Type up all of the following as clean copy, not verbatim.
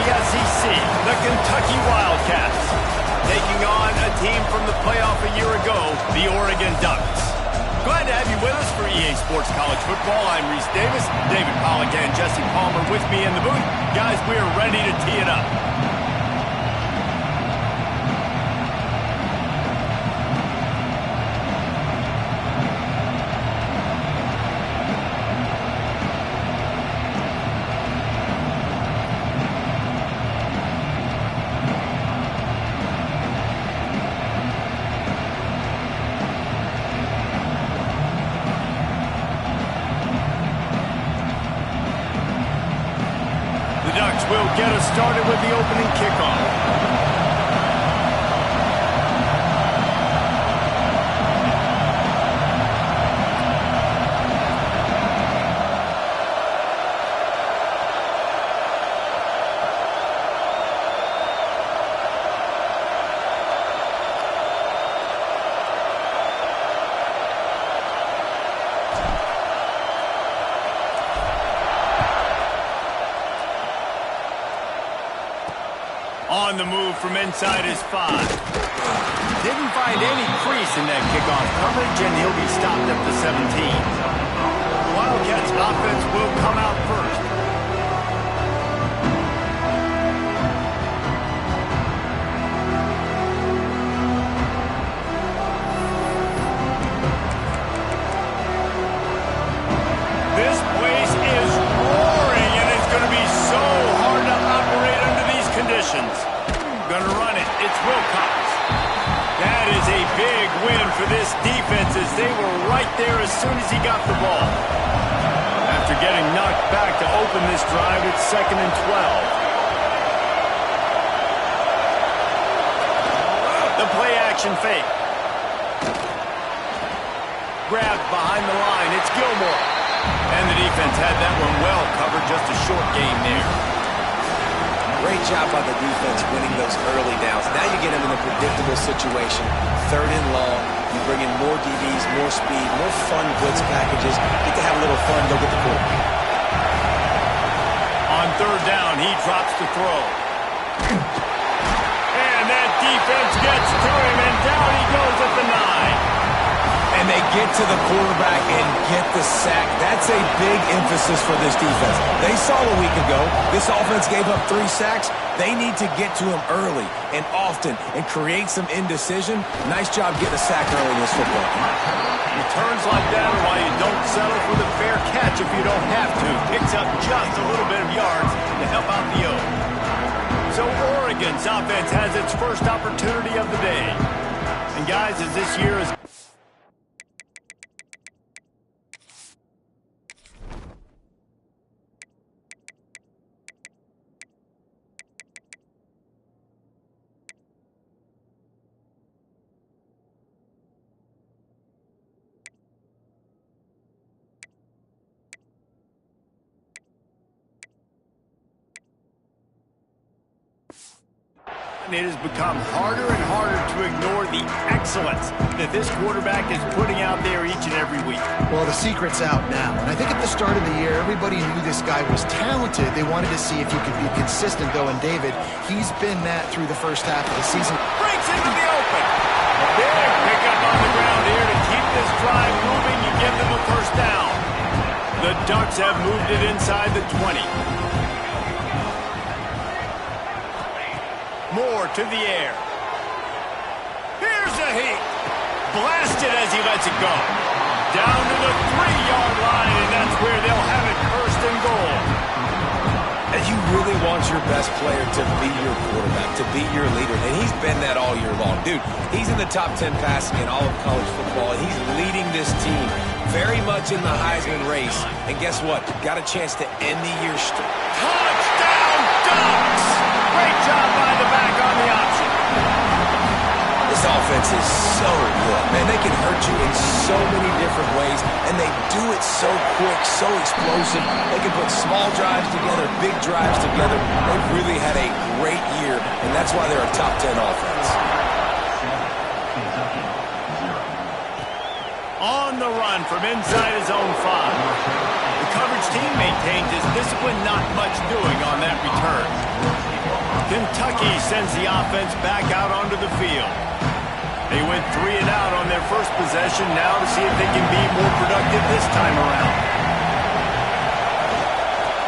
SEC, the Kentucky Wildcats, taking on a team from the playoff a year ago, the Oregon Ducks. Glad to have you with us for EA Sports College Football. I'm Reese Davis, David Pollack and Jesse Palmer with me in the booth. Guys, we are ready to tee it up. Will get us started with the opening kickoff. On the move from inside his 5. Didn't find any crease in that kickoff coverage, and he'll be stopped up to 17. The Wildcats offense will come out first. This place is roaring, and it's going to be so hard to operate under these conditions. Going to run it. It's Wilcox. That is a big win for this defense as they were right there as soon as he got the ball. After getting knocked back to open this drive, it's 2nd and 12. The play action fake. Grabbed behind the line. It's Gilmore. And the defense had that one well covered. Just a short game there. Great job by the defense winning those early downs. Now you get them in a predictable situation. 3rd and long. You bring in more DBs, more speed, more fun blitz packages. Get to have a little fun. Go get the quarterback. On 3rd down, he drops to throw. And that defense gets to him, and down he goes at the 9. And they get to the quarterback and get the sack. That's a big emphasis for this defense. They saw a week ago, this offense gave up 3 sacks. They need to get to him early and often and create some indecision. Nice job getting a sack early in this football game. Returns like that are why you don't settle for the fair catch if you don't have to. Picks up just a little bit of yards to help out the O. So Oregon's offense has its first opportunity of the day. And guys, as this year is it has become harder and harder to ignore the excellence that this quarterback is putting out there each and every week. Well, the secret's out now. And I think at the start of the year, everybody knew this guy was talented. They wanted to see if he could be consistent, though. And David, he's been that through the first half of the season. Breaks into the open. Big pickup on the ground here to keep this drive moving. You give them a first down. The Ducks have moved it inside the 20. Moore to the air. Here's a heat. Blasted as he lets it go. Down to the 3-yard line, and that's where they'll have it 1st and goal. And you really want your best player to be your quarterback, to be your leader. And he's been that all year long. Dude, he's in the top 10 passing in all of college football, and he's leading this team very much in the Heisman race. And guess what? Got a chance to end the year strong. Touchdown, Ducks! Great job by the back on the option. This offense is so good, man. They can hurt you in so many different ways, and they do it so quick, so explosive. They can put small drives together, big drives together. They've really had a great year, and that's why they're a top 10 offense. On the run from inside his own 5. The coverage team maintains his discipline, not much doing on that return. Kentucky sends the offense back out onto the field. They went 3 and out on their first possession, now to see if they can be more productive this time around.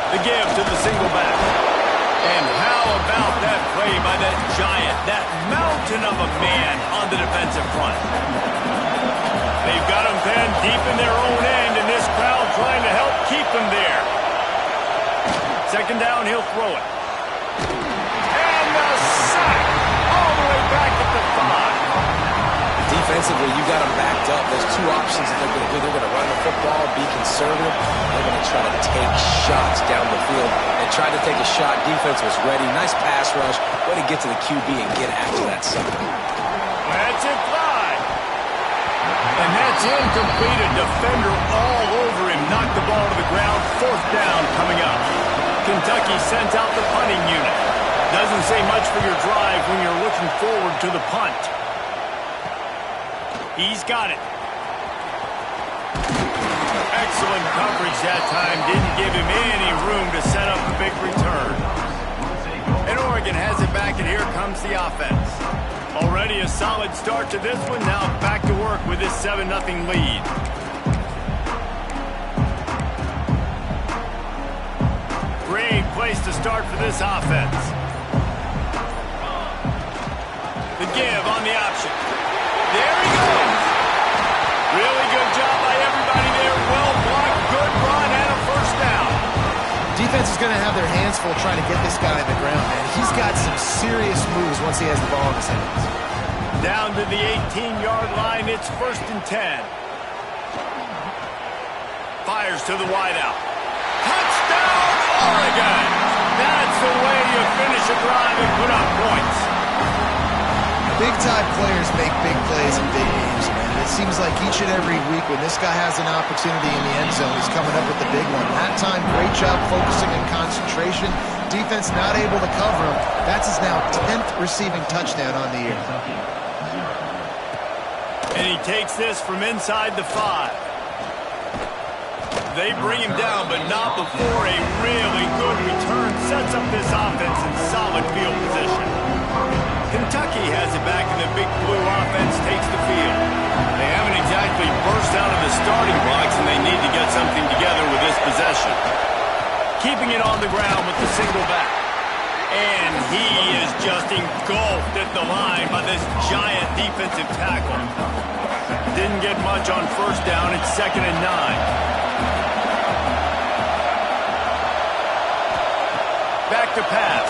The give to the single back. And how about that play by that giant, that mountain of a man on the defensive front? They've got him pinned deep in their own end, and this crowd trying to help keep him there. Second down, he'll throw it. And the sack all the way back at the 5. Defensively, you got them backed up. There's two options that they're going to do. They're going to run the football, be conservative. They're going to try to take shots down the field. They tried to take a shot. Defense was ready. Nice pass rush. Way to get to the QB and get after that sucker. That's it, fly. And that's incomplete. A defender all over him. Knocked the ball to the ground. Fourth down coming up. Kentucky sends out the punting unit. Doesn't say much for your drive when you're looking forward to the punt. He's got it. Excellent coverage that time. Didn't give him any room to set up a big return. And Oregon has it back, and here comes the offense. Already a solid start to this one. Now back to work with this 7-0 lead. Great place to start for this offense. The give on the option. There he goes. Really good job by everybody there. Well blocked, good run, and a first down. Defense is going to have their hands full trying to get this guy on the ground, man. He's got some serious moves once he has the ball in his hands. Down to the 18-yard line, it's 1st and 10. Fires to the wideout. Touchdown, Oregon! That's the way you finish a drive and put up points. Big-time players make big plays in big games, man. It seems like each and every week when this guy has an opportunity in the end zone, he's coming up with the big one. That time, great job focusing on concentration. Defense not able to cover him. That's his now 10th receiving touchdown on the year. And he takes this from inside the 5. They bring him down, but not before a really good return sets up this offense in solid field position. Kentucky has it back, and the big blue offense takes the field. They haven't exactly burst out of the starting blocks, and they need to get something together with this possession. Keeping it on the ground with the single back. And he is just engulfed at the line by this giant defensive tackle. Didn't get much on first down. It's 2nd and 9. Back to pass.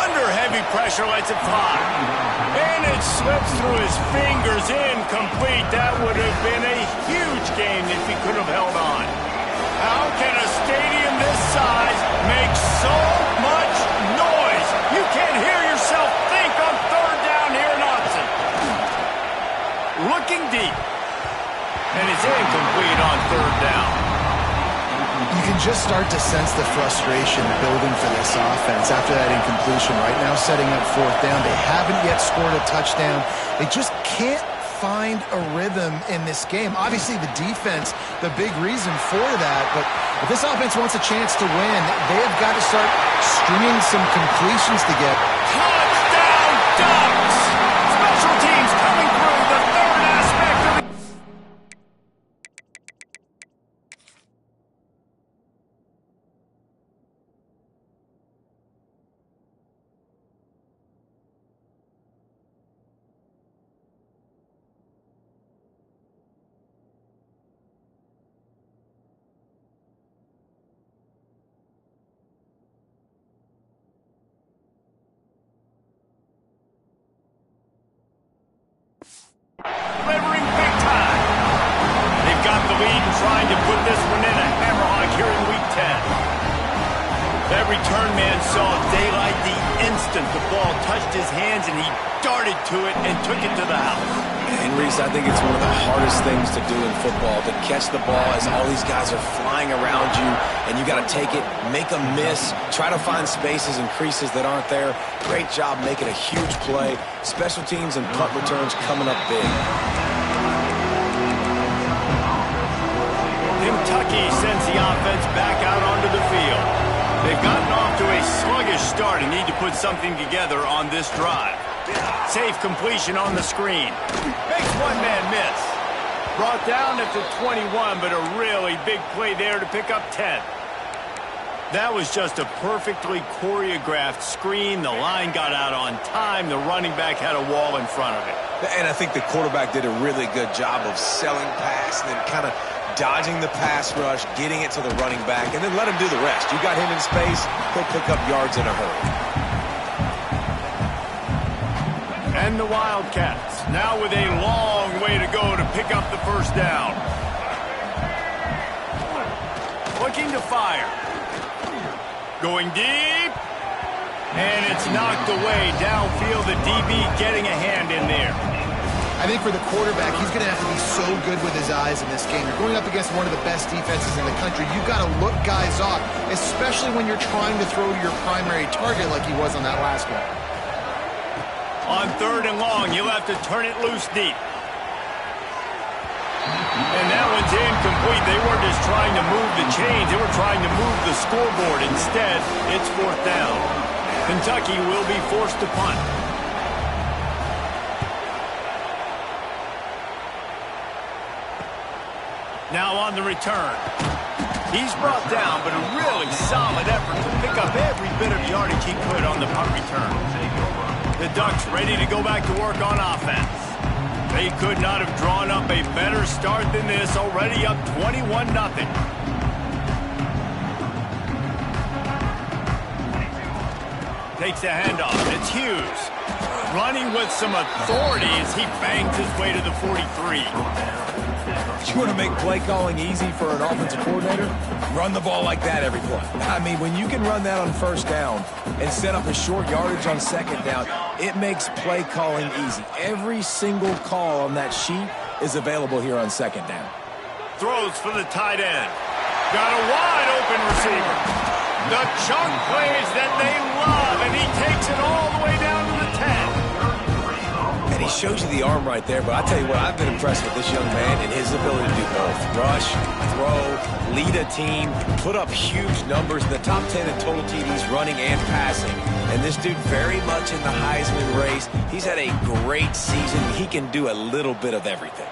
Under heavy pressure, lets it fly. And it slips through his fingers, incomplete. That would have been a huge gain if he could have held on. How can a stadium this size make so much noise? You can't hear yourself think on 3rd down here in Austin. Looking deep. And it's incomplete on 3rd down. You can just start to sense the frustration building for this offense after that incompletion. Right now, setting up 4th down. They haven't yet scored a touchdown. They just can't find a rhythm in this game. Obviously, the defense, the big reason for that. But if this offense wants a chance to win, they have got to start stringing some completions together. Touchdown, Ducks! Special teams coming through the 3rd aspect of the... Delivering big time. They've got the lead and trying to put this one in a hammerhog here in Week 10. That return man saw daylight the instant the ball touched his hands, and he darted to it and took it to the house. And Reese, I think it's one of the hardest things to do in football, to catch the ball as all these guys are flying around you, and you got to take it, make a miss, try to find spaces and creases that aren't there. Great job making a huge play. Special teams and punt returns coming up big. Kentucky sends the offense back out onto the field. They've gotten off to a sluggish start and need to put something together on this drive. Safe completion on the screen. Makes one man miss. Brought down at the 21, but a really big play there to pick up 10. That was just a perfectly choreographed screen. The line got out on time. The running back had a wall in front of it. And I think the quarterback did a really good job of selling pass and then kind of dodging the pass rush, getting it to the running back, and then let him do the rest. You got him in space, he'll pick up yards in a hurry. And the Wildcats, now with a long way to go to pick up the first down. Looking to fire. Going deep. And it's knocked away downfield. The DB getting a hand in there. I think for the quarterback, he's going to have to be so good with his eyes in this game. You're going up against one of the best defenses in the country. You've got to look guys off, especially when you're trying to throw to your primary target like he was on that last one. On 3rd and long, you'll have to turn it loose deep. And that one's incomplete. They weren't just trying to move the chains. They were trying to move the scoreboard. Instead, it's 4th down. Kentucky will be forced to punt. Now on the return. He's brought down, but a really solid effort to pick up every bit of yardage he could on the punt return. The Ducks ready to go back to work on offense. They could not have drawn up a better start than this, already up 21-0. Takes a handoff. It's Hughes. Running with some authority as he bangs his way to the 43. You want to make play calling easy for an offensive coordinator? Run the ball like that every play. I mean, when you can run that on 1st down and set up a short yardage on 2nd down, it makes play calling easy. Every single call on that sheet is available here on 2nd down. Throws for the tight end. Got a wide open receiver. The chunk plays that they love, and he takes it all the way down to the 10. And he shows you the arm right there, but I tell you what, I've been impressed with this young man and his ability to do both. Rush, throw, lead a team, put up huge numbers in the top 10 in total TDs running and passing. And this dude very much in the Heisman race. He's had a great season. He can do a little bit of everything.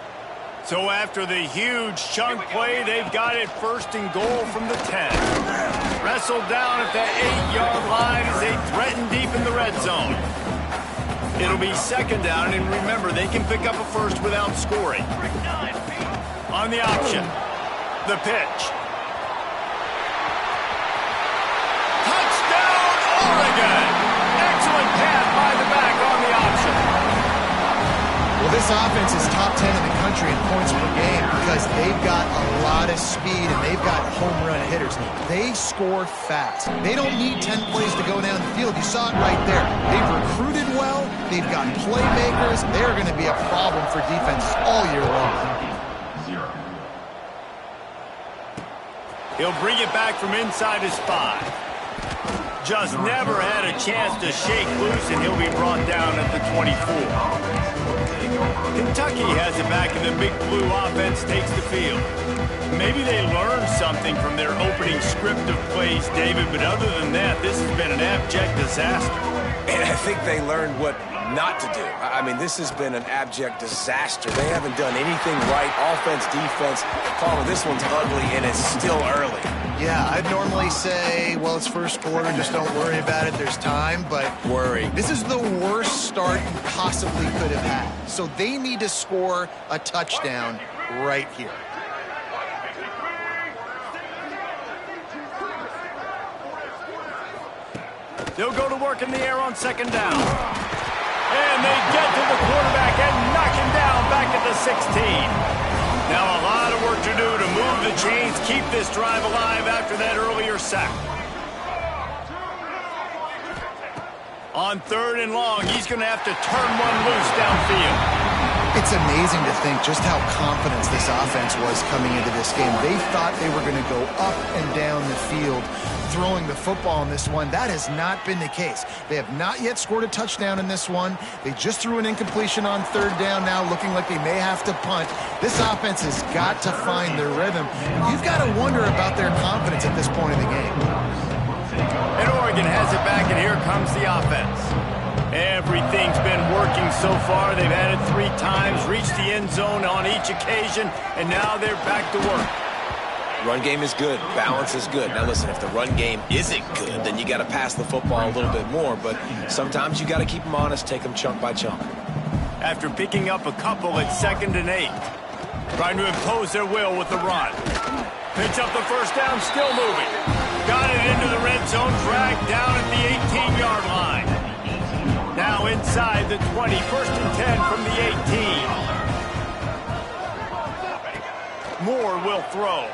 So after the huge chunk play, they've got it 1st and goal from the 10. Wrestled down at the 8-yard line as they threaten deep in the red zone. It'll be 2nd down, and remember, they can pick up a first without scoring. On the option, the pitch. Touchdown, Oregon! Excellent pass by the back on the option. Well, this offense is top 10 in the country in points per game because they've got a lot of speed and they've got home run hitters. They score fast. They don't need 10 plays to go down the field. You saw it right there. They've recruited well. They've got playmakers. They're going to be a problem for defenses all year long. He'll bring it back from inside his 5. Just never had a chance to shake loose, and he'll be brought down at the 24. Kentucky has it back, and the Big Blue offense takes the field. Maybe they learned something from their opening script of plays, David, but other than that, this has been an abject disaster. And I think they learned what not to do. I mean, this has been an abject disaster. They haven't done anything right. Offense, defense. Palmer, this one's ugly, and it's still early. Yeah, I'd normally say, well, it's 1st quarter, just don't worry about it. There's time, but Worry. This is the worst start you possibly could have had. So they need to score a touchdown right here. They'll go to work in the air on 2nd down. And they get to the quarterback and knock him down back at the 16. Now a lot of work to do to move the chains, keep this drive alive after that earlier sack. On 3rd and long, he's going to have to turn one loose downfield. It's amazing to think just how confident this offense was coming into this game. They thought they were going to go up and down the field throwing the football in this one. That has not been the case. They have not yet scored a touchdown in this one. They just threw an incompletion on 3rd down now, looking like they may have to punt. This offense has got to find their rhythm. You've got to wonder about their confidence at this point in the game. And Oregon has it back, and here comes the offense. Everything's been working so far. They've had it 3 times, reached the end zone on each occasion, and now they're back to work. Run game is good. Balance is good. Now listen, if the run game isn't good, then you got to pass the football a little bit more. But sometimes you got to keep them honest, take them chunk by chunk. After picking up a couple at 2nd and 8, trying to impose their will with the run. Pitch up the first down, still moving. Got it into the red zone, dragged down at the 18-yard line. Now inside the 20, 1st and 10 from the 18. Moore will throw.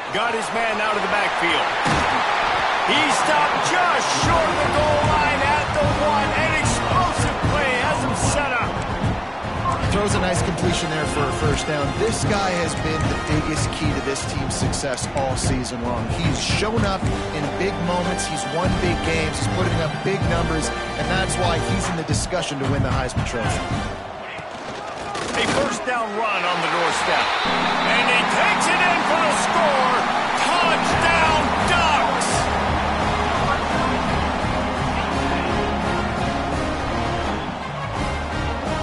Got his man out of the backfield. He stopped just short of the goal line at the 1. An explosive play has him set up. Throws a nice completion there for a first down. This guy has been the biggest key to this team's success all season long. He's shown up in big moments. He's won big games. He's putting up big numbers, and that's why he's in the discussion to win the Heisman Trophy. A first down run on the doorstep. And he takes it in for the score. Touchdown, Ducks!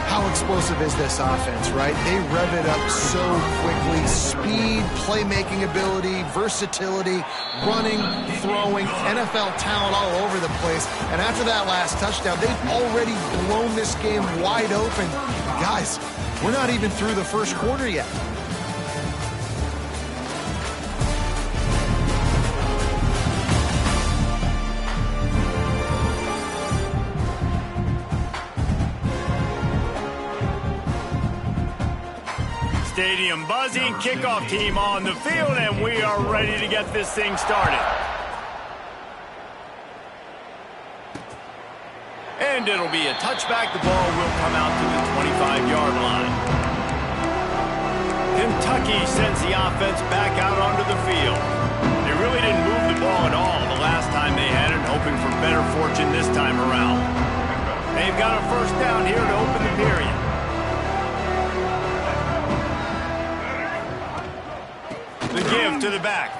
How explosive is this offense, right? They rev it up so quickly. Speed, playmaking ability, versatility, running, throwing, NFL talent all over the place. And after that last touchdown, they've already blown this game wide open. Guys, we're not even through the first quarter yet. Stadium buzzing, kickoff team on the field, and we are ready to get this thing started. And it'll be a touchback. The ball will come out to the 25-yard line. Kentucky sends the offense back out onto the field. They really didn't move the ball at all the last time they had it, hoping for better fortune this time around. They've got a first down here to open the period. The give to the back.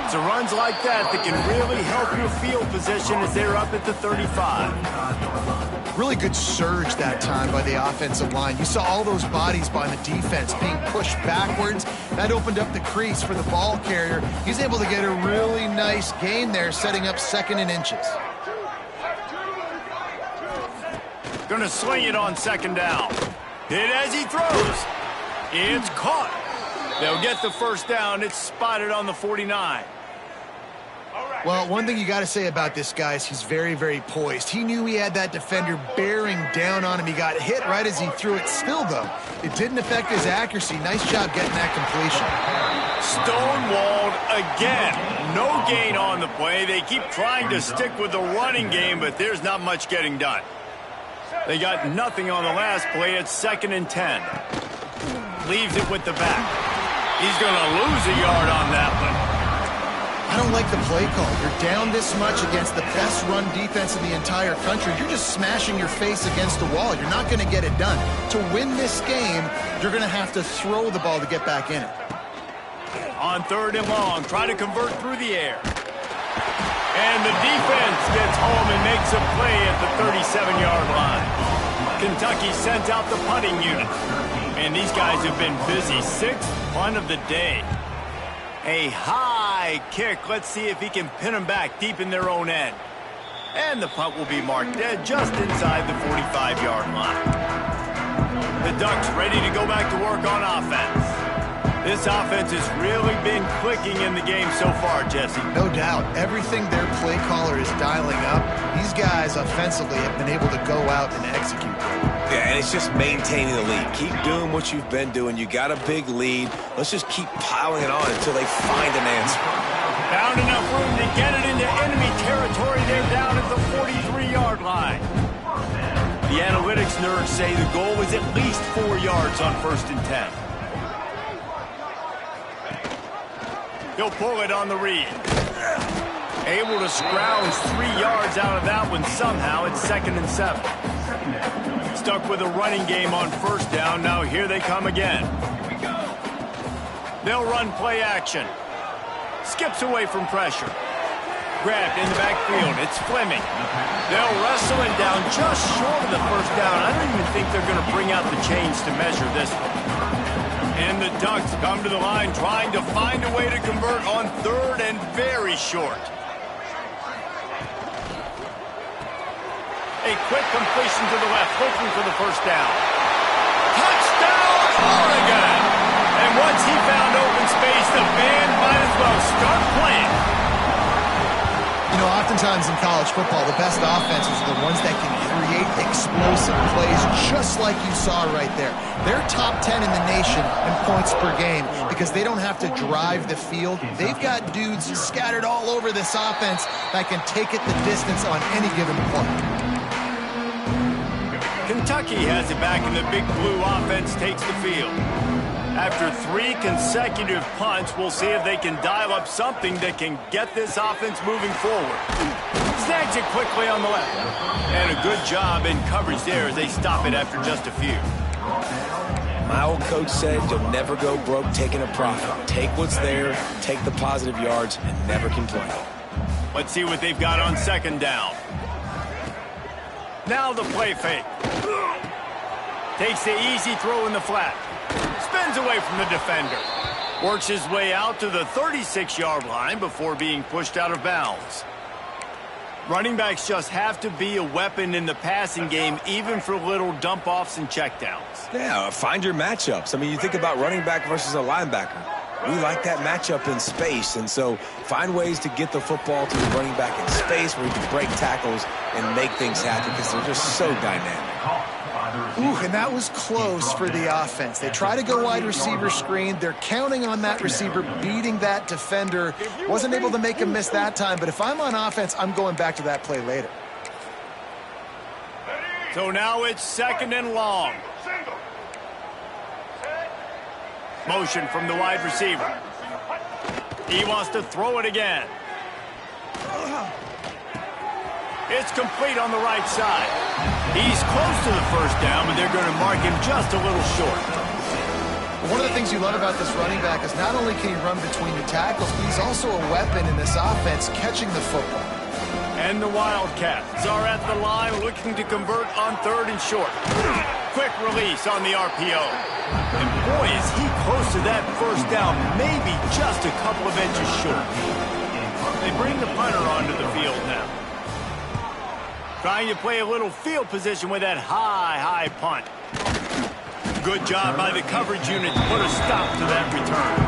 It's the runs like that that can really help your field position as they're up at the 35. Really good surge that time by the offensive line. You saw all those bodies by the defense being pushed backwards. That opened up the crease for the ball carrier. He's able to get a really nice gain there, setting up 2nd and inches. Going to sling it on 2nd down. Hit as he throws. It's caught. They'll get the first down. It's spotted on the 49. Well, one thing you got to say about this guy is he's very, very poised. He knew he had that defender bearing down on him. He got hit right as he threw it. Still, though, it didn't affect his accuracy. Nice job getting that completion. Stonewalled again. No gain on the play. They keep trying to stick with the running game, but there's not much getting done. They got nothing on the last play. It's 2nd and 10. Leaves it with the back. He's going to lose a yard on that one. I don't like the play call. You're down this much against the best run defense in the entire country. You're just smashing your face against the wall. You're not going to get it done. To win this game, you're going to have to throw the ball to get back in it. On 3rd and long, try to convert through the air. And the defense gets home and makes a play at the 37-yard line. Kentucky sends out the punting unit. And these guys have been busy. 6th punt of the day. A high kick. Let's see if he can pin them back deep in their own end. And the punt will be marked dead just inside the 45-yard line. The Ducks ready to go back to work on offense. This offense has really been clicking in the game so far, Jesse. No doubt. Everything their play caller is dialing up, these guys offensively have been able to go out and execute. Yeah, and it's just maintaining the lead. Keep doing what you've been doing. You got a big lead. Let's just keep piling it on until they find an answer. Found enough room to get it into enemy territory. They're down at the 43-yard line. The analytics nerds say the goal is at least 4 yards on 1st and 10. He'll pull it on the read. Able to scrounge 3 yards out of that one somehow. It's 2nd and 7. Stuck with a running game on 1st down. Now here they come again. They'll run play action. Skips away from pressure. grabbed in the backfield. It's Fleming. They'll wrestle him down just short of the first down. I don't even think they're going to bring out the chains to measure this one. And the Ducks come to the line trying to find a way to convert on third and very short. A quick completion to the left, looking for the first down. Touchdown, Oregon! And once he found open space, the band might as well start playing. You know, oftentimes in college football, the best offenses are the ones that can create explosive plays, just like you saw right there. They're top 10 in the nation in points per game because they don't have to drive the field. They've got dudes scattered all over this offense that can take it the distance on any given play. Kentucky has it back, and the Big Blue offense takes the field. After 3 consecutive punts, we'll see if they can dial up something that can get this offense moving forward. Snags it quickly on the left. And a good job in coverage there as they stop it after just a few. My old coach said you'll never go broke taking a profit. Take what's there, take the positive yards, and never complain. Let's see what they've got on second down. Now the play fake. Takes the easy throw in the flat. Spins away from the defender. Works his way out to the 36-yard line before being pushed out of bounds. Running backs just have to be a weapon in the passing game, even for little dump-offs and checkdowns. Yeah, find your matchups. I mean, you think about running back versus a linebacker. We like that matchup in space, and so find ways to get the football to the running back in space where he can break tackles and make things happen because they're just so dynamic. Ooh, and that was close for the offense. They try to go wide receiver screen. They're counting on that receiver beating that defender. Wasn't able to make him miss that time, but if I'm on offense, I'm going back to that play later. So now it's second and long. Motion from the wide receiver. He wants to throw it again. It's complete on the right side. He's close to the first down, but they're going to mark him just a little short. One of the things you love about this running back is not only can he run between the tackles, but he's also a weapon in this offense, catching the football. And the Wildcats are at the line looking to convert on third and short. Quick release on the RPO. And boy, is he close to that first down, maybe just a couple of inches short. They bring the punter onto the field now. Trying to play a little field position with that high punt. Good job by the coverage unit to put a stop to that return.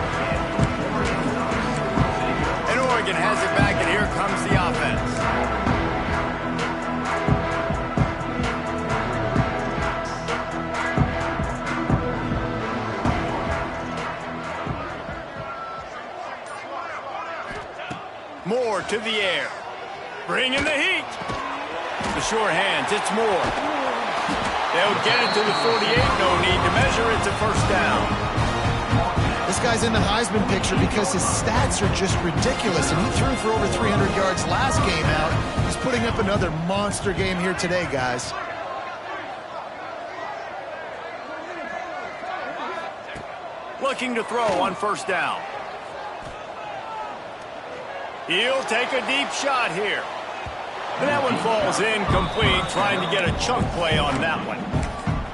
And Oregon has it back, and here comes the offense. Moore to the air. Bringing the heat. The short hands, it's Moore. They'll get it to the 48, no need to measure, it's a first down. This guy's in the Heisman picture because his stats are just ridiculous, and he threw for over 300 yards last game out. He's putting up another monster game here today, guys. Looking to throw on first down. He'll take a deep shot here. And that one falls incomplete, trying to get a chunk play on that one.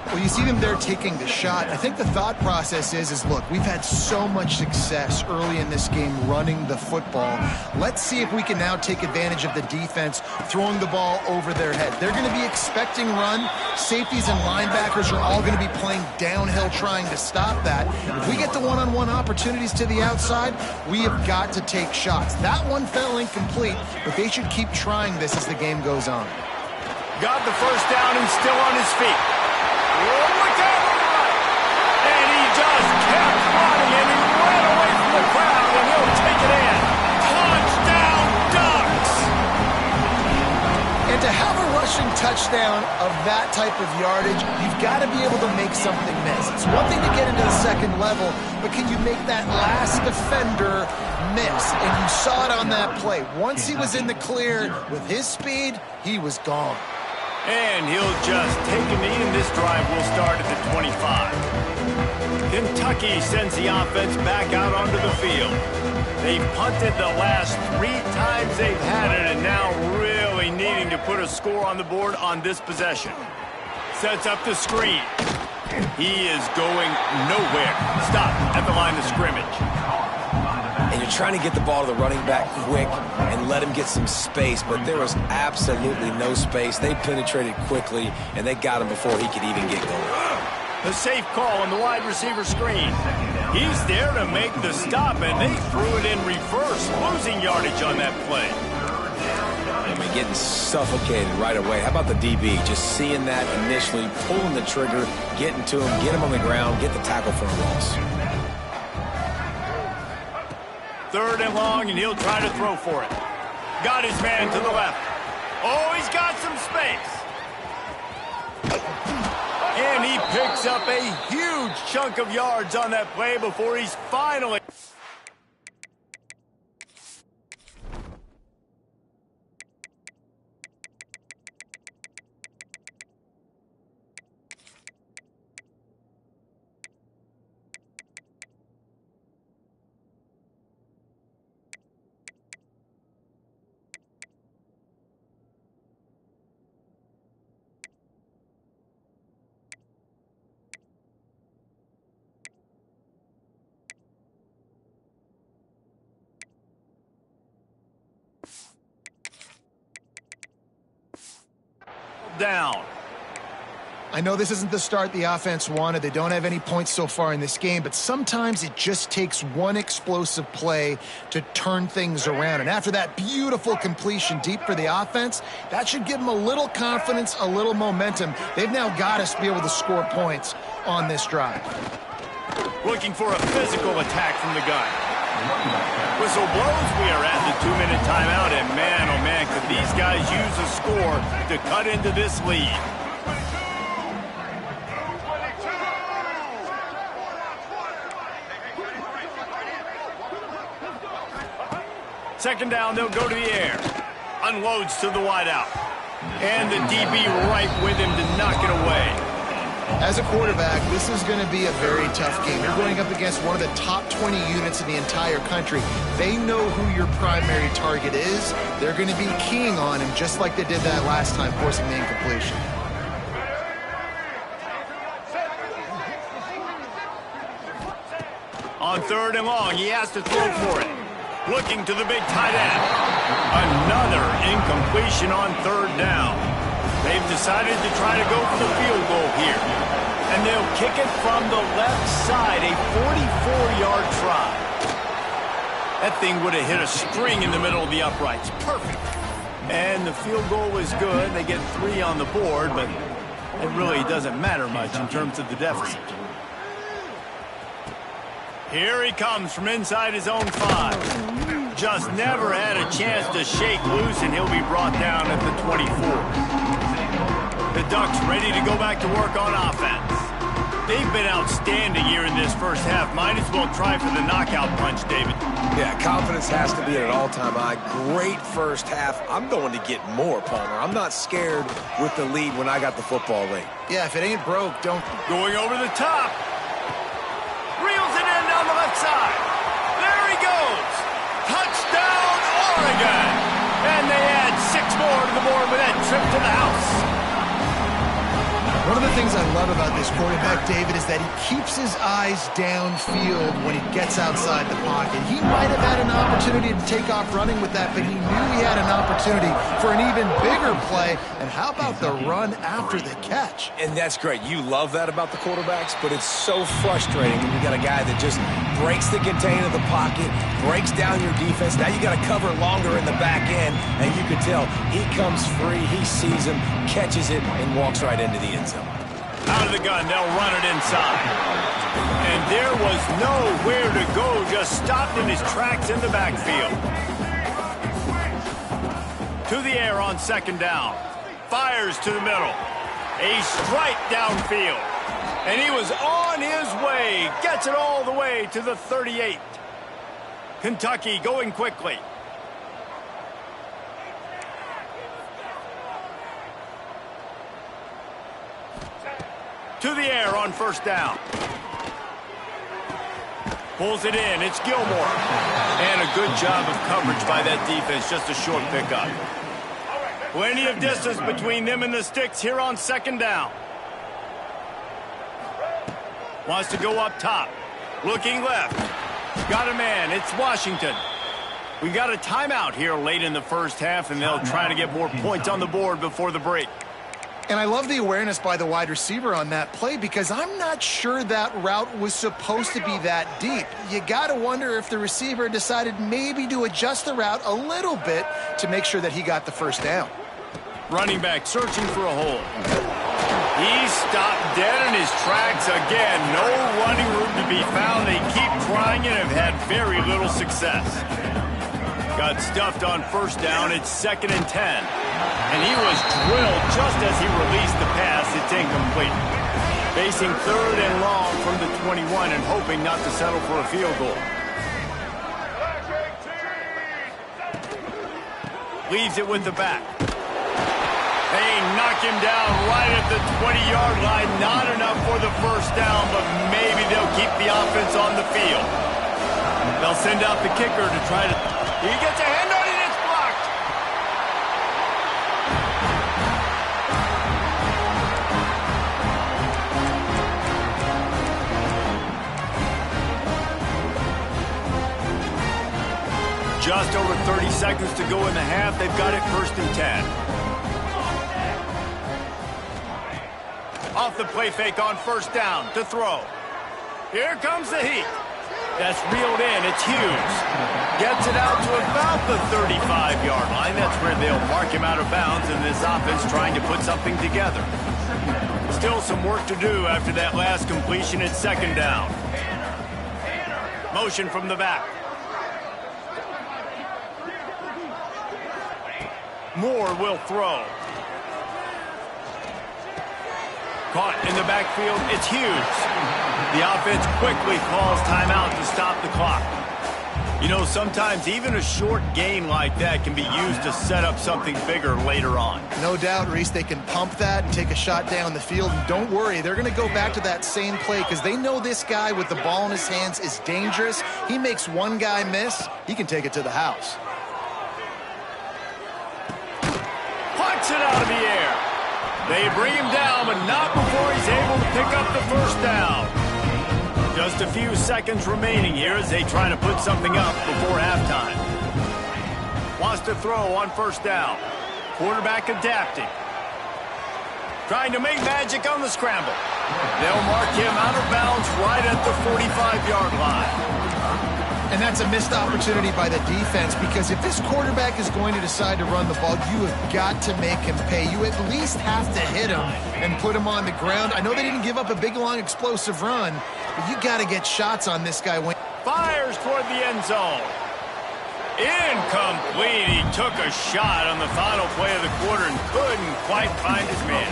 Well, you see them there taking the shot. I think the thought process is look, we've had so much success early in this game running the football. Let's see if we can now take advantage of the defense throwing the ball over their head. They're going to be expecting run. Safeties and linebackers are all going to be playing downhill trying to stop that. If we get the one-on-one opportunities to the outside, we have got to take shots. That one fell incomplete, but they should keep trying this as the game goes on. Got the first down and still on his feet. Look out! And he just kept running, and he ran away from the crowd, and he'll take it in. Touchdown, Ducks! And to have a rushing touchdown of that type of yardage, you've got to be able to make something miss. It's one thing to get into the second level, but can you make that last defender miss? And you saw it on that play. Once he was in the clear with his speed, he was gone. And he'll just take a knee, and this drive will start at the 25. Kentucky sends the offense back out onto the field. They punted the last 3 times they've had it, and now really needing to put a score on the board on this possession. Sets up the screen. He is going nowhere. Stop at the line of scrimmage. And you're trying to get the ball to the running back quick and let him get some space, but there was absolutely no space. They penetrated quickly, and they got him before he could even get going. The safe call on the wide receiver screen. He's there to make the stop, and they threw it in reverse, losing yardage on that play. I mean, getting suffocated right away. How about the DB? Just seeing that initially, pulling the trigger, getting to him, get him on the ground, get the tackle for a loss. 3rd and long, and he'll try to throw for it. Got his man to the left. Oh, he's got some space. And he picks up a huge chunk of yards on that play before he's finally... down. I know this isn't the start the offense wanted. They don't have any points so far in this game, but sometimes it just takes one explosive play to turn things around. And after that beautiful completion deep for the offense, that should give them a little confidence, a little momentum. They've now got us to be able to score points on this drive. Looking for a physical attack from the gun. Whistle blows. We are at the 2-minute timeout, and man, oh man, could these guys use a score to cut into this lead. Second down, they'll go to the air. Unloads to the wideout. And the DB right with him to knock it away. As a quarterback, this is going to be a very tough game. You're going up against one of the top 20 units in the entire country. They know who your primary target is. They're going to be keying on him just like they did that last time, forcing the incompletion. On 3rd and long, he has to throw for it. Looking to the big tight end. Another incompletion on 3rd down. They've decided to try to go for the field goal here. And they'll kick it from the left side, a 44-yard try. That thing would have hit a string in the middle of the uprights. Perfect. And the field goal was good. They get 3 on the board, but it really doesn't matter much in terms of the deficit. Here he comes from inside his own 5. Just never had a chance to shake loose, and he'll be brought down at the 24. The Ducks ready to go back to work on offense. They've been outstanding here in this first half. Might as well try for the knockout punch, David. Yeah, confidence has to be at an all-time high. Great first half. I'm going to get more, Palmer. I'm not scared with the lead when I got the football late. Yeah, if it ain't broke, don't... Going over the top. Reels it in down the left side. There he goes. Touchdown, Oregon. And they add 6 more to the board with that trip to the house. One of the things I love about this quarterback, David, is that he keeps his eyes downfield when he gets outside the pocket. He might have had an opportunity to take off running with that, but he knew he had an opportunity for an even bigger play. And how about the run after the catch? And that's great. You love that about the quarterbacks, but it's so frustrating when you got a guy that just breaks the contain of the pocket, breaks down your defense. Now you got to cover longer in the back end, and you can tell he comes free, he sees him, catches it, and walks right into the end zone. Out of the gun, they'll run it inside. And there was nowhere to go, just stopped in his tracks in the backfield. To the air on 2nd down. Fires to the middle. A strike downfield. And he was on his way. Gets it all the way to the 38. Kentucky going quickly. To the air on 1st down. Pulls it in. It's Gilmore. And a good job of coverage by that defense. Just a short pickup. Plenty of distance between them and the sticks here on second down. Wants to go up top. Looking left. Got a man. It's Washington. We got a timeout here late in the first half, and they'll try to get more points on the board before the break. And I love the awareness by the wide receiver on that play because I'm not sure that route was supposed to be that deep. You got to wonder if the receiver decided maybe to adjust the route a little bit to make sure that he got the first down. Running back searching for a hole. He stopped dead in his tracks again. No running room to be found. They keep trying and have had very little success. Got stuffed on first down. It's 2nd and 10. And he was drilled just as he released the pass. It's incomplete. Facing 3rd and long from the 21 and hoping not to settle for a field goal. Leaves it with the back. They knock him down right at the 20-yard line. Not enough for the first down, but maybe they'll keep the offense on the field. They'll send out the kicker to try to... He gets a hand on it, it's blocked. Just over 30 seconds to go in the half. They've got it 1st and 10. Off the play fake on first down to throw. Here comes the heat. That's reeled in. It's Hughes. Gets it out to about the 35-yard line. That's where they'll mark him out of bounds, and this offense trying to put something together. Still some work to do after that last completion at 2nd down. Motion from the back. Moore will throw. Caught in the backfield, it's Hughes. The offense quickly calls timeout to stop the clock. You know, sometimes even a short gain like that can be used to set up something bigger later on. No doubt, Reese, they can pump that and take a shot down the field. And don't worry, they're going to go back to that same play because they know this guy with the ball in his hands is dangerous. He makes one guy miss, he can take it to the house. Punts it out of the air. They bring him down, but not before he's able to pick up the first down. Just a few seconds remaining here as they try to put something up before halftime. Wants to throw on first down. Quarterback adapting. Trying to make magic on the scramble. They'll mark him out of bounds right at the 45-yard line. And that's a missed opportunity by the defense because if this quarterback is going to decide to run the ball, you have got to make him pay. You at least have to hit him and put him on the ground. I know they didn't give up a big, long, explosive run, but you got to get shots on this guy. Fires toward the end zone. Incomplete. He took a shot on the final play of the quarter and couldn't quite find his man.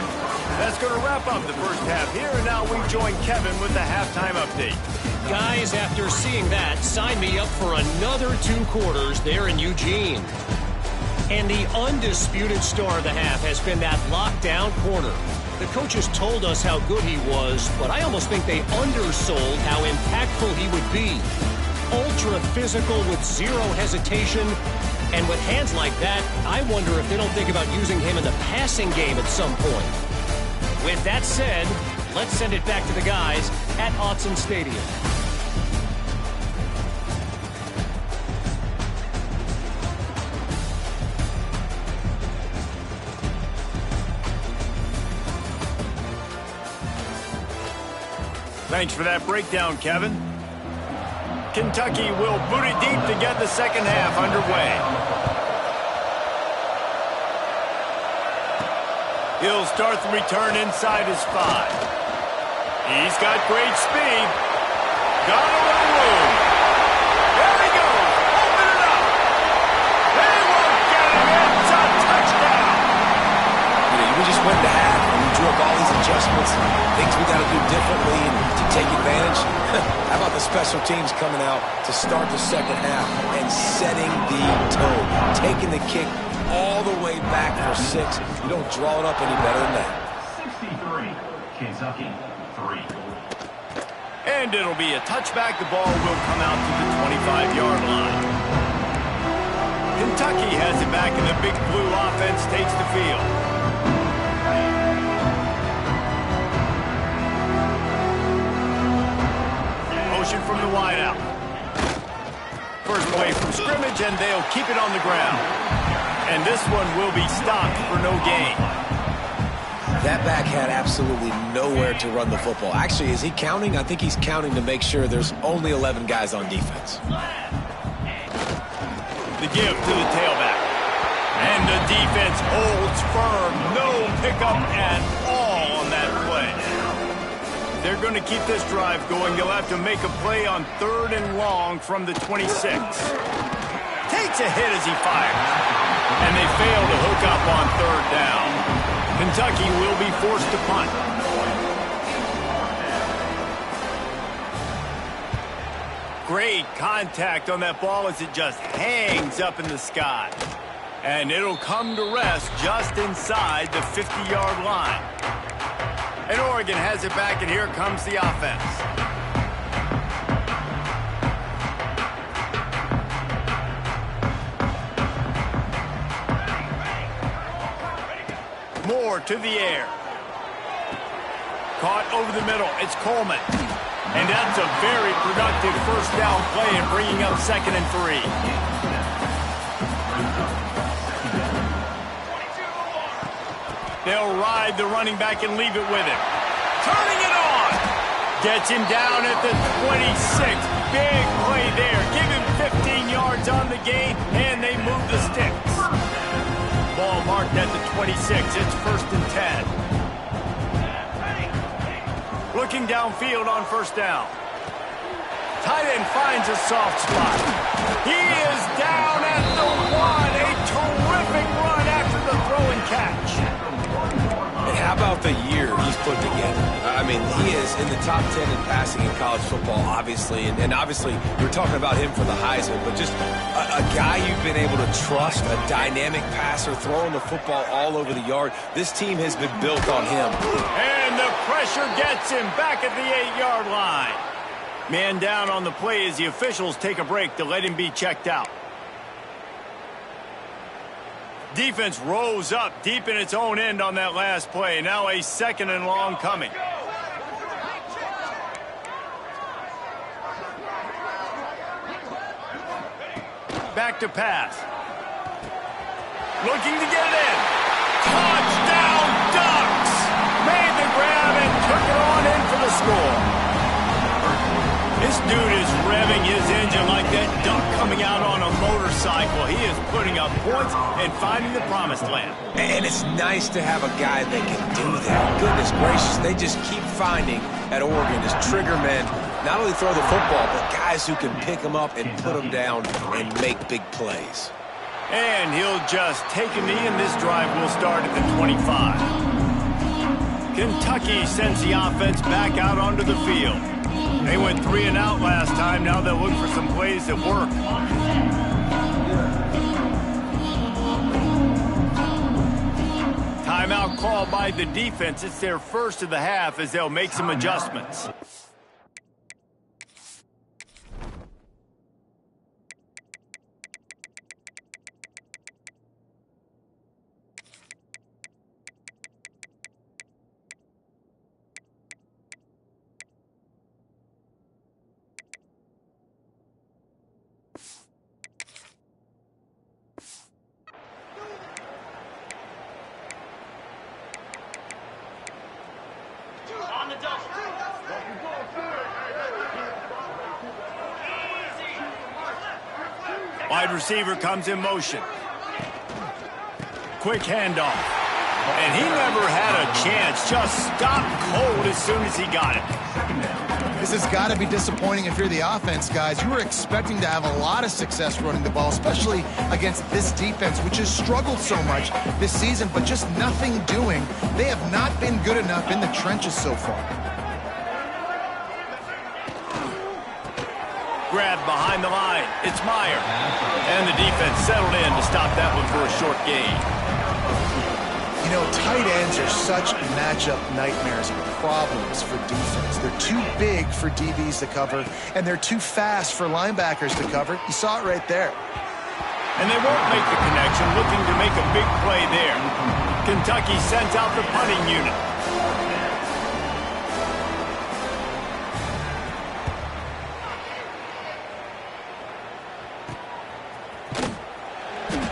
That's going to wrap up the first half here, and now we join Kevin with the halftime update. Guys, after seeing that, sign me up for another 2 quarters there in Eugene. And the undisputed star of the half has been that lockdown corner. The coaches told us how good he was, but I almost think they undersold how impactful he would be. Ultra physical with zero hesitation. And with hands like that, I wonder if they don't think about using him in the passing game at some point. With that said, let's send it back to the guys at Autzen Stadium. Thanks for that breakdown, Kevin. Kentucky will boot it deep to get the second half underway. He'll start the return inside his 5. He's got great speed. Got a little room. There he goes. Open it up. They won't get him. It's a touchdown. We just went to half and we drew up all these adjustments, things we got to do differently and to take advantage. How about the special teams coming out to start the second half and setting the tone, taking the kick all the way back for 6. You don't draw it up any better than that. 63, Kentucky, 3. And it'll be a touchback. The ball will come out to the 25-yard line. Kentucky has it back, and the Big Blue offense takes the field. Motion from the wideout. First play from scrimmage, and they'll keep it on the ground. And this one will be stopped for no gain. That back had absolutely nowhere to run the football. Actually, is he counting? I think he's counting to make sure there's only 11 guys on defense. The give to the tailback. And the defense holds firm. No pickup at all on that play. They're going to keep this drive going. They'll have to make a play on 3rd and long from the 26. Takes a hit as he fires. And they fail to hook up on 3rd down. Kentucky will be forced to punt. Great contact on that ball as it just hangs up in the sky. And it'll come to rest just inside the 50-yard line. And Oregon has it back, and here comes the offense. Moore to the air. Caught over the middle. It's Coleman. And that's a very productive first down play and bringing up 2nd and 3. They'll ride the running back and leave it with him. Turning it on. Gets him down at the 26. Big play there. Give him 15 yards on the gain, and they move the sticks. Ball marked at the 26. It's 1st and 10. Looking downfield on 1st down. Tight end finds a soft spot. He is down at the 1. A terrific run after the throw and catch. And how about the year he's put together? I mean, he is in the top 10 in passing in college football, obviously. And obviously, we're talking about him for the Heisman. But just a guy you've been able to trust, a dynamic passer, throwing the football all over the yard. This team has been built on him. And the pressure gets him back at the 8-yard line. Man down on the play as the officials take a break to let him be checked out. Defense rose up deep in its own end on that last play. Now a 2nd and long coming. Back to pass. Looking to get it in. Touchdown Ducks! Made the grab and took it on in for the score. This dude is revving his engine like that duck coming out on a motorcycle. He is putting up points and finding the promised land. And it's nice to have a guy that can do that. Goodness gracious, they just keep finding at Oregon as trigger men, not only throw the football, but guys who can pick them up and put them down and make big plays. And he'll just take a knee, and this drive will start at the 25. Kentucky sends the offense back out onto the field. They went 3 and out last time. Now they'll look for some plays that work. Timeout called by the defense. It's their first of the half as they'll make some adjustments. Wide receiver comes in motion. Quick handoff. And he never had a chance. Just stopped cold as soon as he got it. This has got to be disappointing if you're the offense, guys. You were expecting to have a lot of success running the ball, especially against this defense, which has struggled so much this season, but just nothing doing. They have not been good enough in the trenches so far. Grab behind the line. It's Meyer. And the defense settled in to stop that one for a short gain. You know, tight ends are such matchup nightmares and problems for defense. They're too big for DBs to cover, and they're too fast for linebackers to cover. You saw it right there. And they won't make the connection, looking to make a big play there. Kentucky sends out the punting unit.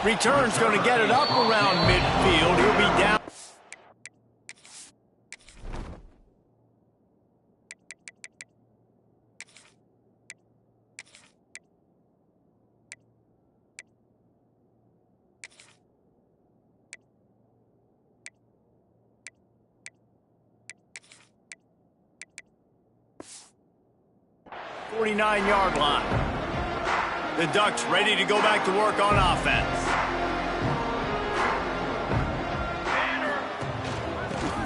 Return's going to get it up around midfield. He'll be down. .49-yard line. The Ducks ready to go back to work on offense.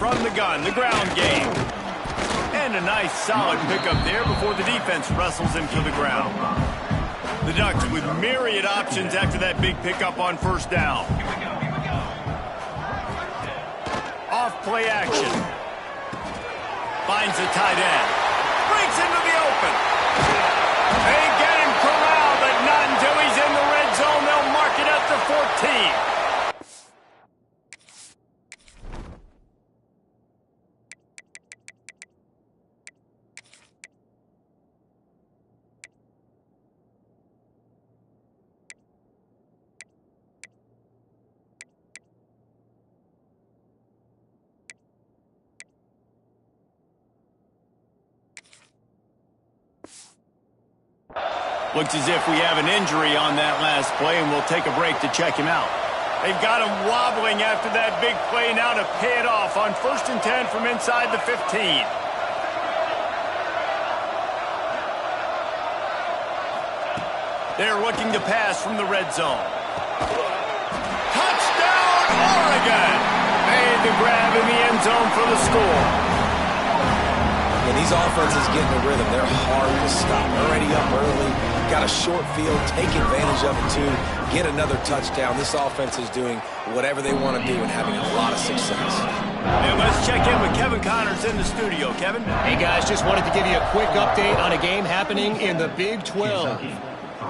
From the gun, the ground game. And a nice solid pickup there before the defense wrestles him to the ground. The Ducks with myriad options after that big pickup on first down. Off play action. Finds the tight end. Breaks into the open. They get him corralled, but not until he's in the red zone. They'll mark it at the 14. Looks as if we have an injury on that last play, and we'll take a break to check him out. They've got him wobbling after that big play now to pay it off on 1st and 10 from inside the 15. They're looking to pass from the red zone. Touchdown, Oregon! Made the grab in the end zone for the score. When these offenses get in the rhythm, they're hard to stop. Already up early, got a short field, take advantage of it too, get another touchdown. This offense is doing whatever they want to do and having a lot of success. And let's check in with Kevin Connors in the studio. Kevin? Hey, guys, just wanted to give you a quick update on a game happening in the Big 12.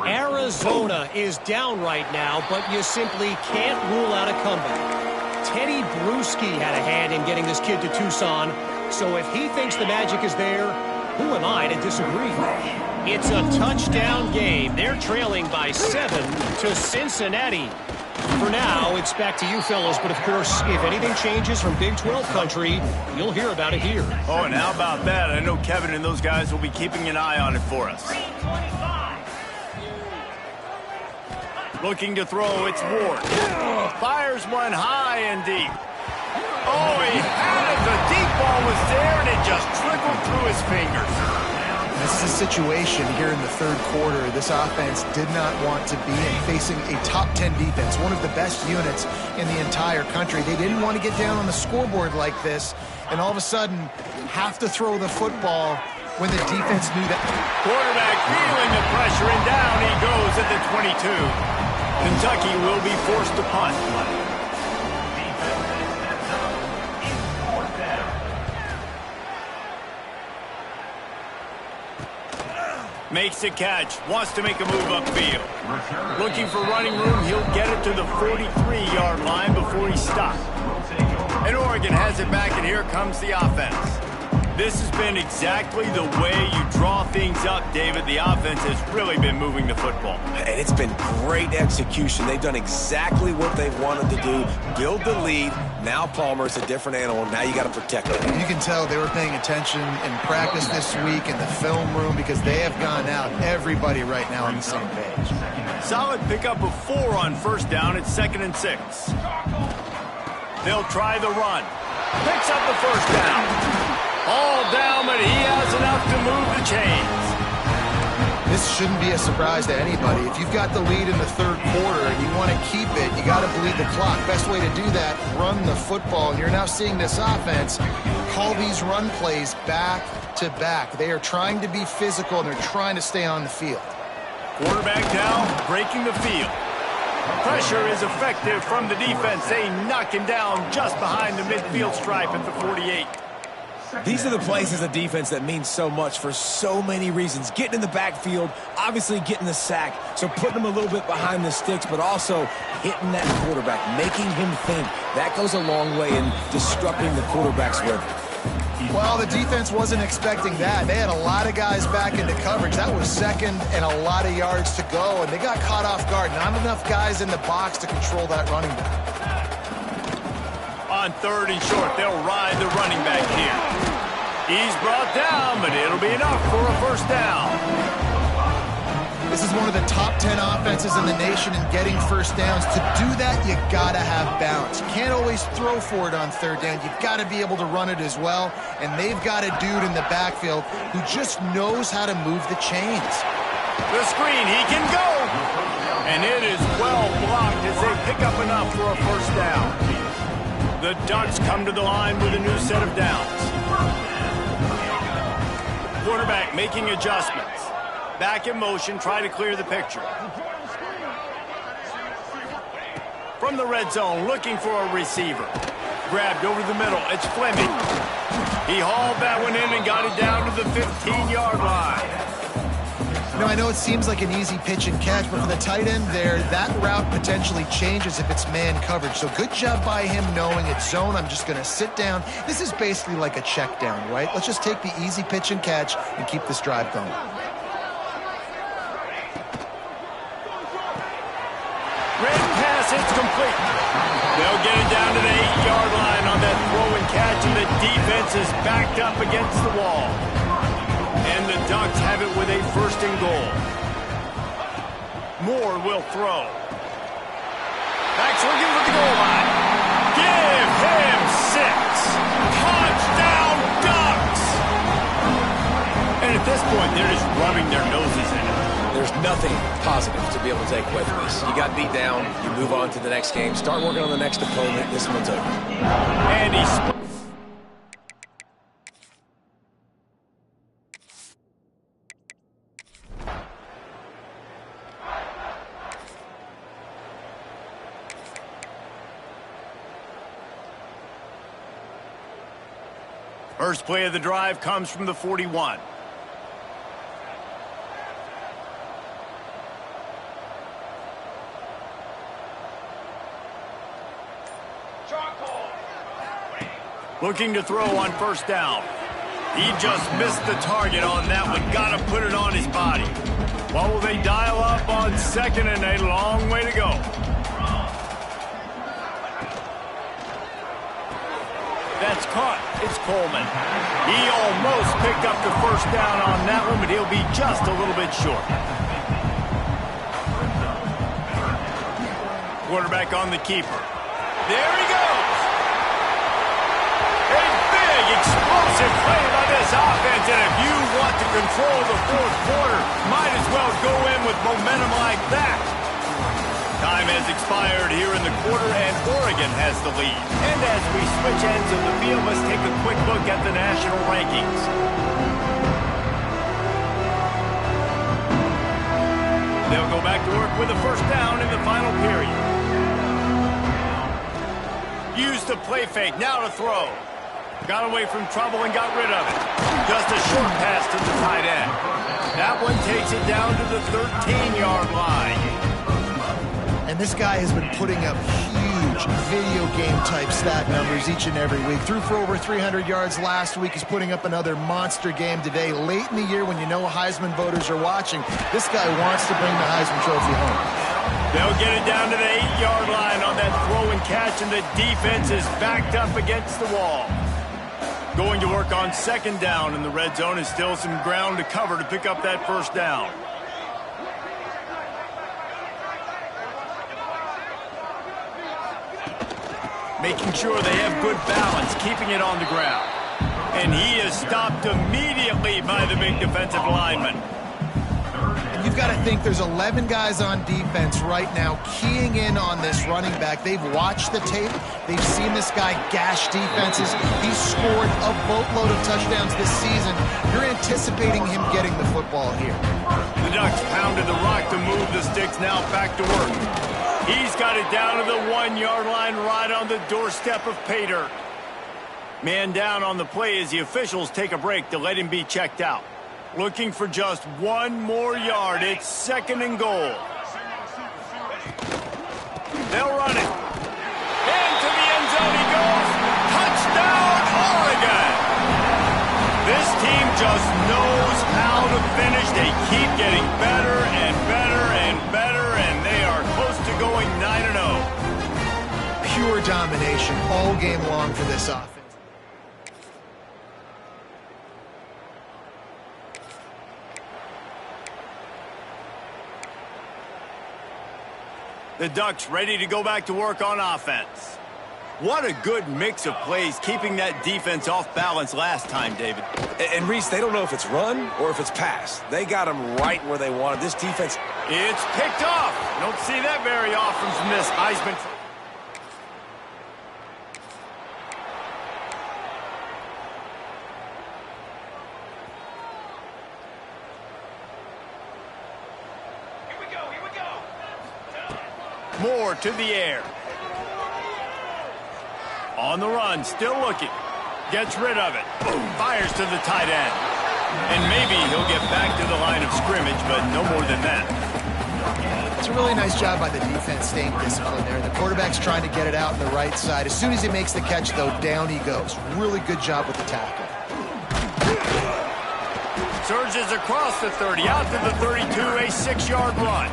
Arizona is down right now, but you simply can't rule out a comeback. Teddy Bruschi had a hand in getting this kid to Tucson, so if he thinks the magic is there, who am I to disagree? It's a touchdown game. They're trailing by 7 to Cincinnati. For now, it's back to you fellows, but of course, if anything changes from Big 12 country, you'll hear about it here. Oh, and how about that? I know Kevin and those guys will be keeping an eye on it for us. Looking to throw, it's Ward. Fires one high and deep. Oh, he had it. The deep ball was there, and it just trickled through his fingers. This is a situation here in the third quarter this offense did not want to be in, facing a top 10 defense, one of the best units in the entire country. They didn't want to get down on the scoreboard like this, and all of a sudden have to throw the football when the defense knew that. Quarterback feeling the pressure, and down he goes at the 22. Kentucky will be forced to punt. Makes the catch, wants to make a move upfield. Looking for running room, he'll get it to the 43-yard line before he's stopped. And Oregon has it back, and here comes the offense. This has been exactly the way you draw things up, David. The offense has really been moving the football. And it's been great execution. They've done exactly what they've wanted to do. Build the lead. Now Palmer's a different animal. Now you got to protect it. You can tell they were paying attention in practice this week in the film room because they have gone out, everybody right now on the same page. Solid pickup of 4 on first down. It's 2nd and 6. They'll try the run. Picks up the first down. All down, but he has enough to move the chains. This shouldn't be a surprise to anybody. If you've got the lead in the third quarter and you want to keep it, you got to bleed the clock. Best way to do that, run the football. And you're now seeing this offense call these run plays back to back. They are trying to be physical, and they're trying to stay on the field. Quarterback down, breaking the field. Pressure is effective from the defense. They knock him down just behind the midfield stripe at the 48. These are the plays as a defense that mean so much for so many reasons. Getting in the backfield, obviously getting the sack, so putting him a little bit behind the sticks, but also hitting that quarterback, making him think. That goes a long way in disrupting the quarterback's rhythm. Well, the defense wasn't expecting that. They had a lot of guys back into coverage. That was second and a lot of yards to go, and they got caught off guard. Not enough guys in the box to control that running back. On 3rd and short, they'll ride the running back here. He's brought down, but it'll be enough for a first down. This is one of the top 10 offenses in the nation in getting first downs. To do that, you gotta have balance. You can't always throw for it on 3rd down. You've got to be able to run it as well, and they've got a dude in the backfield who just knows how to move the chains. The screen, he can go! And it is well blocked as they pick up enough for a first down. The Ducks come to the line with a new set of downs. Quarterback making adjustments. Back in motion, try to clear the picture. From the red zone, looking for a receiver. Grabbed over the middle, it's Fleming. He hauled that one in and got it down to the 15-yard line. I know it seems like an easy pitch and catch, but for the tight end there, that route potentially changes if it's man coverage. So good job by him knowing it's zone. I'm just going to sit down. This is basically like a check down, right? Let's just take the easy pitch and catch and keep this drive going. Red pass, it's complete. They'll get it down to the 8-yard line on that throw and catch, and the defense is backed up against the wall. And the Ducks have it with a 1st and goal. Moore will throw. Backs looking for the goal line. Give him 6. Touchdown, Ducks! And at this point, they're just rubbing their noses in it. There's nothing positive to be able to take away from this. You got beat down, you move on to the next game, start working on the next opponent. This one's over. And he's... First play of the drive comes from the 41. Looking to throw on 1st down. He just missed the target on that one. Got to put it on his body. What will they dial up on 2nd and a long way to go? That's caught. It's Coleman. He almost picked up the 1st down on that one, but he'll be just a little bit short. Quarterback on the keeper. There he goes. A big, explosive play by this offense, and if you want to control the 4th quarter, might as well go in with momentum like that. Time has expired here in the quarter, and Oregon has the lead. And as we switch ends of the field, let's take a quick look at the national rankings. They'll go back to work with a 1st down in the final period. Used the play fake, now to throw. Got away from trouble and got rid of it. Just a short pass to the tight end. That one takes it down to the 13-yard line. And this guy has been putting up huge video game type stat numbers each and every week. Threw for over 300 yards last week. He's putting up another monster game today. Late in the year when you know Heisman voters are watching, this guy wants to bring the Heisman Trophy home. They'll get it down to the 8-yard line on that throw and catch, and the defense is backed up against the wall. Going to work on 2nd down in the red zone, and still some ground to cover to pick up that 1st down. Making sure they have good balance, keeping it on the ground. And he is stopped immediately by the big defensive lineman. And you've got to think there's 11 guys on defense right now keying in on this running back. They've watched the tape. They've seen this guy gash defenses. He's scored a boatload of touchdowns this season. You're anticipating him getting the football here. The Ducks pounded the rock to move the sticks, now back to work. He's got it down to the 1-yard line right on the doorstep of pay dirt. Man down on the play as the officials take a break to let him be checked out. Looking for just one more yard. It's 2nd and goal. They'll run it. Into the end zone he goes. Touchdown, Oregon! This team just knows how to finish. They keep getting better and better and better, and they are close to going 9-0. Pure domination all game long for this offense. The Ducks ready to go back to work on offense. What a good mix of plays, keeping that defense off balance last time, David. And Reese, they don't know if it's run or if it's pass. They got them right where they wanted. This defense... It's picked off. Don't see that very often from this Heisman. Moore to the air. On the run, still looking. Gets rid of it. Fires to the tight end. And maybe he'll get back to the line of scrimmage, but no more than that. It's a really nice job by the defense staying disciplined there. The quarterback's trying to get it out on the right side. As soon as he makes the catch, though, down he goes. Really good job with the tackle. Surges across the 30, out to the 32, a 6-yard run.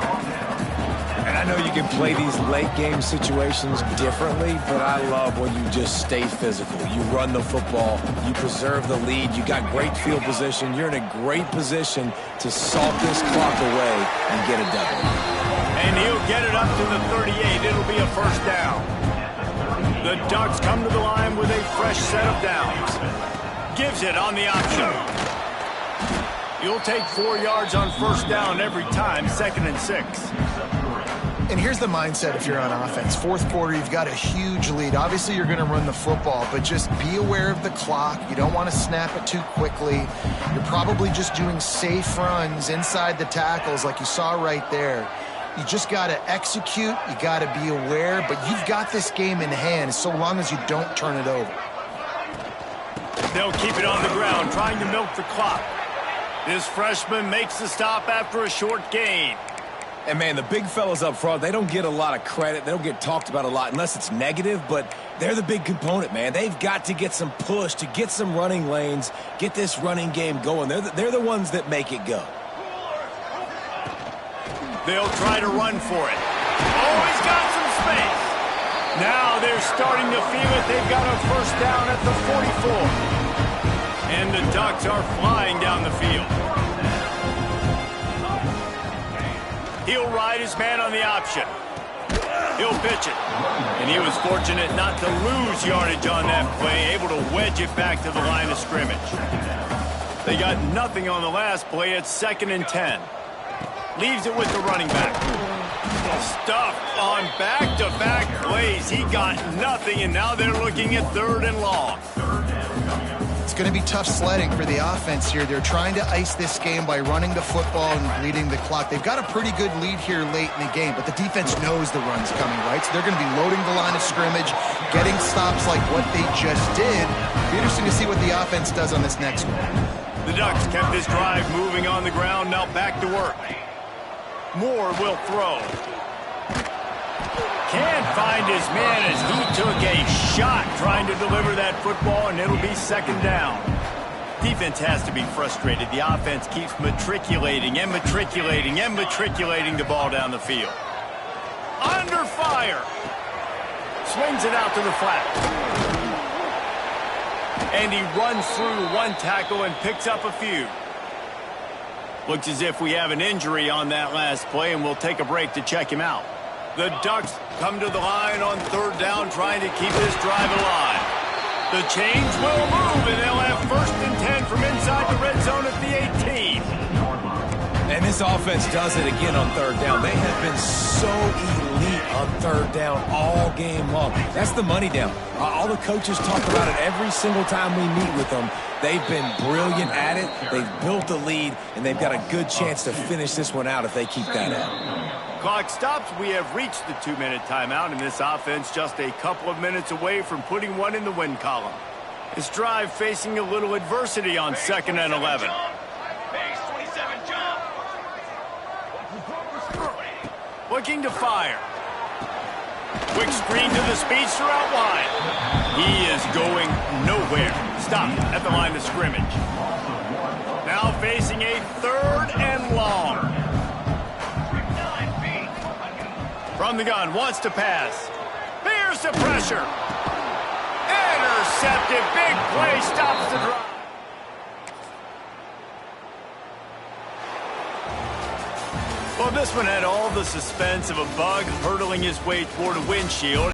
And I know you can play these late-game situations differently, but I love when you just stay physical. You run the football, you preserve the lead, you got great field position. You're in a great position to salt this clock away and get a W. And he'll get it up to the 38. It'll be a 1st down. The Ducks come to the line with a fresh set of downs. Gives it on the option. You'll take 4 yards on 1st down every time, 2nd and 6. And here's the mindset if you're on offense. 4th quarter, you've got a huge lead. Obviously, you're going to run the football, but just be aware of the clock. You don't want to snap it too quickly. You're probably just doing safe runs inside the tackles like you saw right there. You just got to execute. You got to be aware, but you've got this game in hand so long as you don't turn it over. They'll keep it on the ground, trying to milk the clock. This freshman makes the stop after a short gain. And, man, the big fellas up front, they don't get a lot of credit. They don't get talked about a lot unless it's negative, but they're the big component, man. They've got to get some push, to get some running lanes, get this running game going. They're the ones that make it go. They'll try to run for it. Oh, he's got some space. Now they're starting to feel it. They've got a 1st down at the 44. And the Ducks are flying down the field. He'll ride his man on the option. He'll pitch it. And he was fortunate not to lose yardage on that play, able to wedge it back to the line of scrimmage. They got nothing on the last play. It's 2nd and 10. Leaves it with the running back. Stuffed on back-to-back plays. He got nothing, and now they're looking at 3rd and long. It's going to be tough sledding for the offense here. They're trying to ice this game by running the football and bleeding the clock. They've got a pretty good lead here late in the game, but the defense knows the run's coming, right? So they're going to be loading the line of scrimmage, getting stops like what they just did. It'll be interesting to see what the offense does on this next one. The Ducks kept this drive moving on the ground, now back to work. Moore will throw. Can't find his man as he took a shot trying to deliver that football, and it'll be 2nd down. Defense has to be frustrated. The offense keeps matriculating and matriculating and matriculating the ball down the field. Under fire. Swings it out to the flat. And he runs through one tackle and picks up a few. Looks as if we have an injury on that last play, and we'll take a break to check him out. The Ducks come to the line on 3rd down, trying to keep this drive alive. The chains will move, and they'll have 1st and 10 from inside the red zone at the 18. And this offense does it again on 3rd down. They have been so elite on 3rd down all game long. That's the money down. All the coaches talk about it every single time we meet with them. They've been brilliant at it. They've built the lead, and they've got a good chance to finish this one out if they keep that up. clock stops, we have reached the 2-minute timeout, and this offense just a couple of minutes away from putting one in the win column. This drive facing a little adversity on 2nd and 11. Looking to fire. Quick screen to the speedster out wide. He is going nowhere. Stopped at the line of scrimmage. Now facing a 3rd and long. From the gun, wants to pass. Here's the pressure. Intercepted. Big play, stops the drive. Well, this one had all the suspense of a bug hurtling his way toward a windshield.